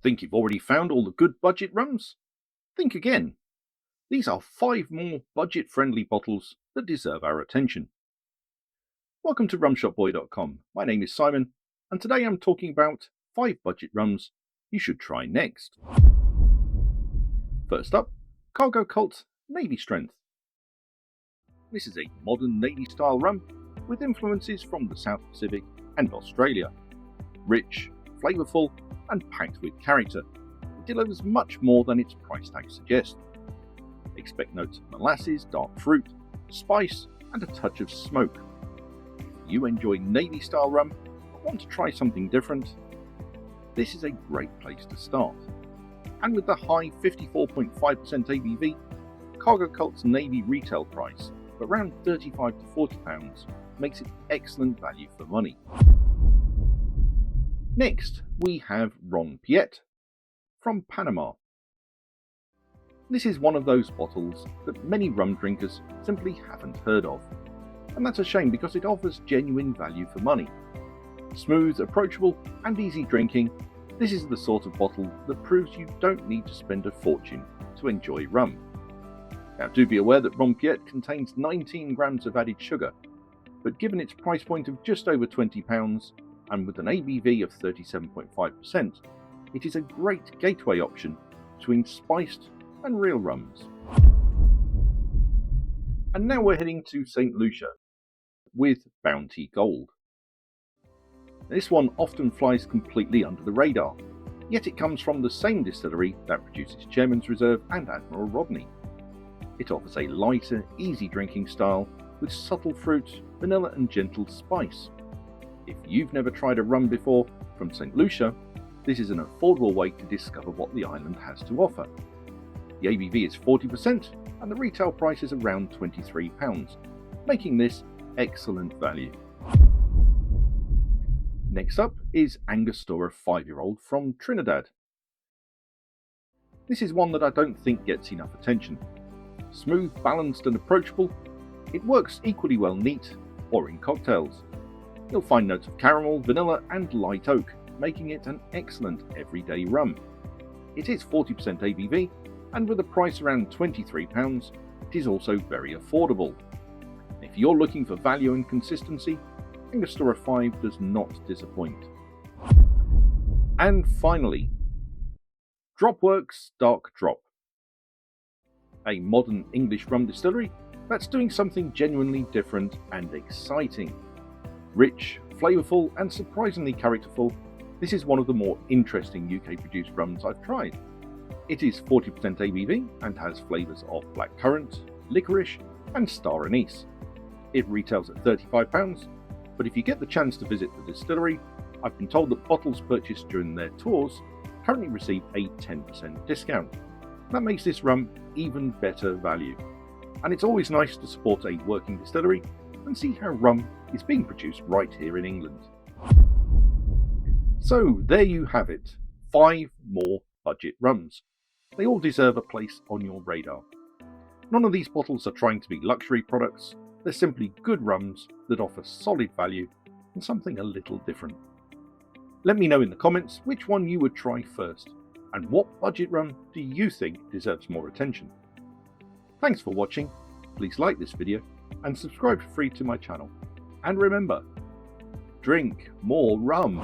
Think you've already found all the good budget rums? Think again. These are 5 more budget-friendly bottles that deserve our attention. Welcome to RumShopBoy.com. My name is Simon, and today I'm talking about 5 budget rums you should try next. First up, Cargo Cult Navy Strength. This is a modern Navy-style rum with influences from the South Pacific and Australia. Rich, flavourful, and packed with character, it delivers much more than its price tag suggests. Expect notes of molasses, dark fruit, spice, and a touch of smoke. If you enjoy Navy-style rum but want to try something different, this is a great place to start. And with the high 54.5% ABV, Cargo Cult's Navy retail price of around £35 to £40 makes it excellent value for money. Next, we have Piet from Panama. This is one of those bottles that many rum drinkers simply haven't heard of, and that's a shame because it offers genuine value for money. Smooth, approachable, and easy drinking, this is the sort of bottle that proves you don't need to spend a fortune to enjoy rum. Now, do be aware that Piet contains 19 grams of added sugar, but given its price point of just over £20 and with an ABV of 37.5%, it is a great gateway option between spiced and real rums. And now we're heading to Saint Lucia with Bounty Gold. This one often flies completely under the radar, yet it comes from the same distillery that produces Chairman's Reserve and Admiral Rodney. It offers a lighter, easy drinking style with subtle fruit, vanilla and gentle spice. If you've never tried a rum before from Saint Lucia, this is an affordable way to discover what the island has to offer. The ABV is 40% and the retail price is around £23, making this excellent value. Next up is Angostura 5-year-old from Trinidad. This is one that I don't think gets enough attention. Smooth, balanced and approachable, it works equally well neat or in cocktails. You'll find notes of caramel, vanilla and light oak, making it an excellent everyday rum. It is 40% ABV, and with a price around £23, it is also very affordable. If you're looking for value and consistency, Angostura 5 does not disappoint. And finally, DropWorks Dark Drop. A modern English rum distillery that's doing something genuinely different and exciting. Rich, flavourful and surprisingly characterful, this is one of the more interesting UK produced rums I've tried. It is 40% ABV and has flavours of blackcurrant, licorice and star anise. It retails at £35, but if you get the chance to visit the distillery, I've been told that bottles purchased during their tours currently receive a 10% discount. That makes this rum even better value. And it's always nice to support a working distillery and see how rum is being produced right here in England. So there you have it, 5 more budget rums. They all deserve a place on your radar. None of these bottles are trying to be luxury products, they're simply good rums that offer solid value and something a little different. Let me know in the comments which one you would try first, and what budget rum do you think deserves more attention. Thanks for watching, please like this video and subscribe for free to my channel. And remember, drink more rum!